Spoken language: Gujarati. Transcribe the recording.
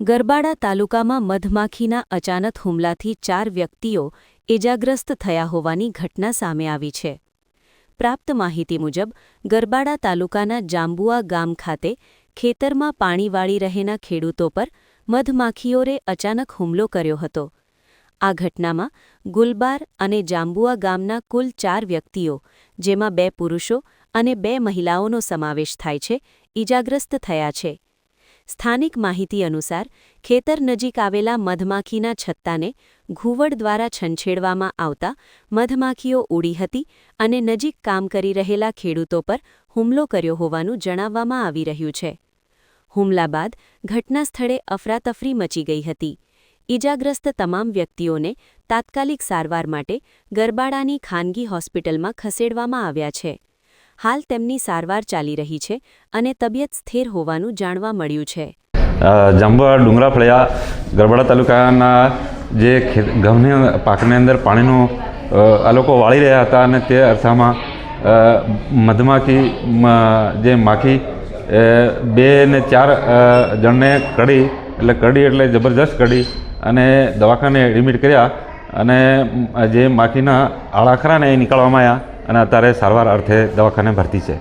ગરબાડા તાલુકામાં મધમાખીના અચાનક હુમલાથી 4 વ્યક્તિઓ ઇજાગ્રસ્ત થયા હોવાની ઘટના સામે આવી છે। પ્રાપ્ત માહિતી મુજબ ગરબાડા તાલુકાના જાંબુઆ ગામ ખાતે ખેતરમાં પાણી વાળી રહેના ખેડૂતો પર મધમાખીઓએ અચાનક હુમલો કર્યો હતો। આ ઘટનામાં ગુલબાર અને જાંબુઆ ગામના કુલ 4 વ્યક્તિઓ, જેમાં 2 પુરુષો અને 2 મહિલાઓનો સમાવેશ થાય છે, ઇજાગ્રસ્ત થયા છે। સ્થાનિક માહિતી અનુસાર ખેતર નજીક આવેલા મધમાખીના છત્તાને ઘુવડ દ્વારા છંછેડવામાં આવતા મધમાખીઓ ઉડી હતી અને નજીક કામ કરી રહેલા ખેડૂતો પર હુમલો કર્યો હોવાનું જણાવવામાં આવી રહ્યું છે। હુમલા બાદ ઘટના સ્થળે અફરાતફરી મચી ગઈ હતી। ઇજાગ્રસ્ત તમામ વ્યક્તિઓને તાત્કાલિક સારવાર માટે ગરબાડાની ખાનગી હોસ્પિટલમાં ખસેડવામાં આવ્યા છે। હાલ તેમની સારવાર ચાલી રહી છે અને તબિયત સ્થિર હોવાનું જાણવા મળ્યું છે। જાંબુઆ ડુંગરા ફળિયા ગરબાડા તાલુકાના જે ઘઉંની પાકની અંદર પાણીનું આ લોકો વાળી રહ્યા હતા અને તે અરસામાં મધમાખી જે માખી 2 ને 4 જણને કડી એટલે જબરજસ્ત કડી અને દવાખાને એડમિટ કર્યા અને જે માખીના આળા ખરા ને એ નીકાળવામાં આવ્યા અને અત્યારે સારવાર અર્થે દવાખાને ભરતી છે।